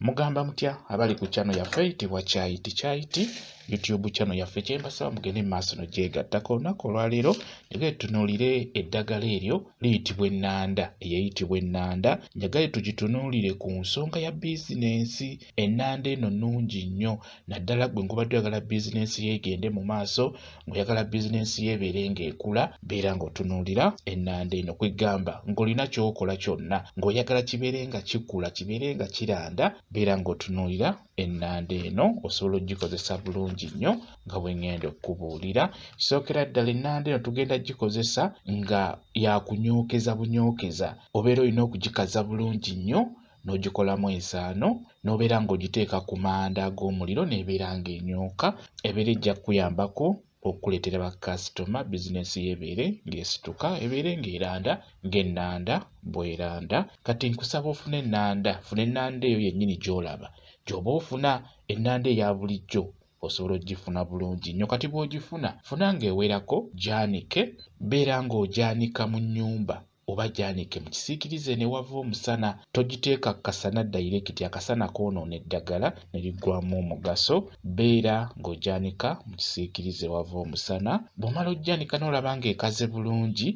Mugamba mutya abali ku channel yaffe eyitibwa Kyayiti YouTube channel yaffe kyembasaba mugende maaso no gyegattako olunaku olwaleero njagala tutunuulire eddagala eryo liyitibwa ennanda eyayitibwa ennanda. Njagala tugitunuulire ku nsonga ya bizinensi. Ennanda eno nnungi nnyo naddala gwe ngobadde oyagala bizinensi ye egende mu maaso, ng'oyagala bizinensi ye ebeere ng'ekula, beera ng'otunuulira ennanda eno. Kwegamba ng'olina ky'okola kyonna ng'oyagala kibeere nga kikula, kibeere nga kiranda, beera ng'otunuulira ennanda eno osobola ogikozesa bulungi nnyo nga bwe ngenda okubuulira. Kisookera ddala ennanda eno tugenda gikozesa nga yakunyookeza bunyookeza. Obeera olina okugikaza bulungi nnyo n'ogikolamu ensaano n'obeera ng'ogiteeka ku manda ag'omuliro n'ebeera ng'enyooka. Ebeera ejja kukuyambako okuleetera bakasitoma bizinensi y'ebeere ng'esituka, ebeere ng'eranda ng'ennanda bw'eranda. Kati nkusaba ofune ennanda, funa ennanda eyo yennyini gy'olaba. Gy'oba ofuna ennanda eya bulijjo osobola ogifuna bulungi nnyo. Kati bw'ogifuna funa ng'ewerako, gyanike, beera ng'ogyanika mu nnyumba oba gyanike mu kisiikirize ne wava omusana. Togiteeka kasana direct, akasana koonoona eddagala ne liggwamu omugaso. Beera ng'ogyanika mu kisiikirize wava omusana. Bw'omala ogyanika n'olaba ng'ekaze bulungi,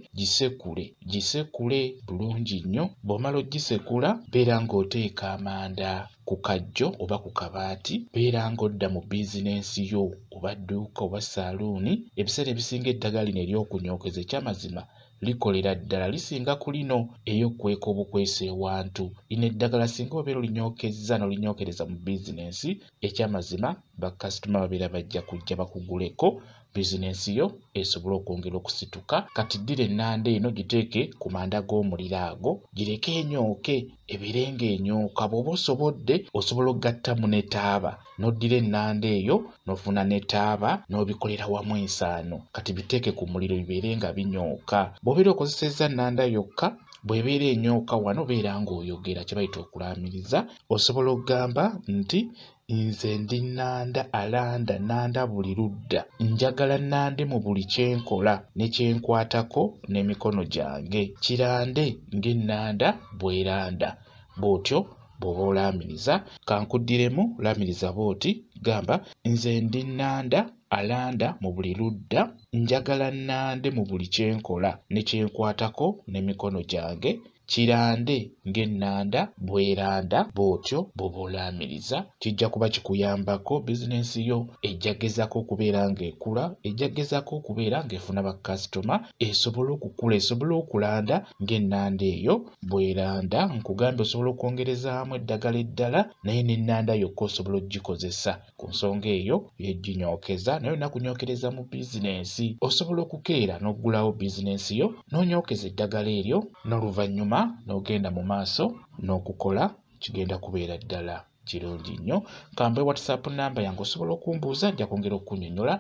gisekule bulungi nnyo. Bw'omala ogisekula beera ng'oteeka amanda ku kajjo oba ku kabaati. Beera ng'odda mu bizinensi yo oba dduuka oba saaluuni. Ebiseera ebisinga eddagala lino ery'okunyookeza ekyamazima likolera ddala, lisinga ku lino ey'okweka obukwese ewantu. Lino eddagala singa obeera olinyookezza n'olinyookereza mu bizinensi, ekyamazima bakasitoma babeera bajja kujja bakuguleko, bizinensi yo esobole okwongera okusituka. Kati ddira ennanda eno giteeke ku manda g'omuliro ago, gireke enyooke, ebeere ng'enyooka. Bw'oba osobodde osobola okugattamu n'etaaba, n'oddira ennanda eyo n'ofuna n'etaaba n'obikolera wamu ensaano. Kati biteeke ku muliro bibeere nga binyooka. Bw'obeera okozesezza nnanda yokka, bw'ebeera enyooka wano beera ng'oyogera kye bayita okulaamiriza. Osobola okugamba nti nze ndi nnanda alanda nnanda buli ludda, njagala nnande mu buli kyenkola ne kyenkwatako n'emikono gyange, kirande ng'ennanda bw'eranda. Bw'otyo bw'oba olaamiriza. Kankuddiremu, laamiriza bw'oti, gamba nze ndi nnanda alanda mu buli ludda, njagala nnande mu buli kyenkola ne kyenkwatako n'emikono gyange, kirande ng'ennanda bw'eranda. Bw'otyo bw'oba olaamiriza. Kijja kuba kikuyambako, bizinensi yo ejja gezaako okubeera ng'ekula, ejja gezaako okubeera ng'efuna bakasitoma, esobole okukula, esobole okulanda ng'ennanda eyo bw'eranda. Nkugambye osobola okwongerezaamu eddagala eddala naye n'ennanda yokka osobola ogikozesa. Ku nsonga eyo y'eginyookeza, naye olina kunyookereza mu bizinensi. Osobola okukeera n'oggulawo bizinensi yo n'onyookeza eddagala eryo, n'oluvannyuma n'ogenda mu maaso n'okukola, kigenda kubeera ddala kirungi nnyo. Kambe WhatsApp namba yange osobola okumbuuza, nja kwongera okunnyonnyola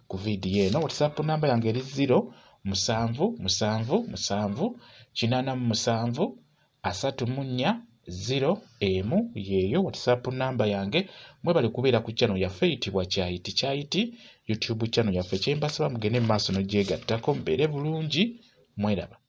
ku vidiyo eno. WhatsApp namba yange eri 0777873401 yeeyo WhatsApp namba yange. Mwebale kubeera ku channel yaffe eyitibwa Kyayiti YouTube channel yaffe. Kyembasaba mugende mu maaso n'ogyegattako mubeere bulungi. Mweraba.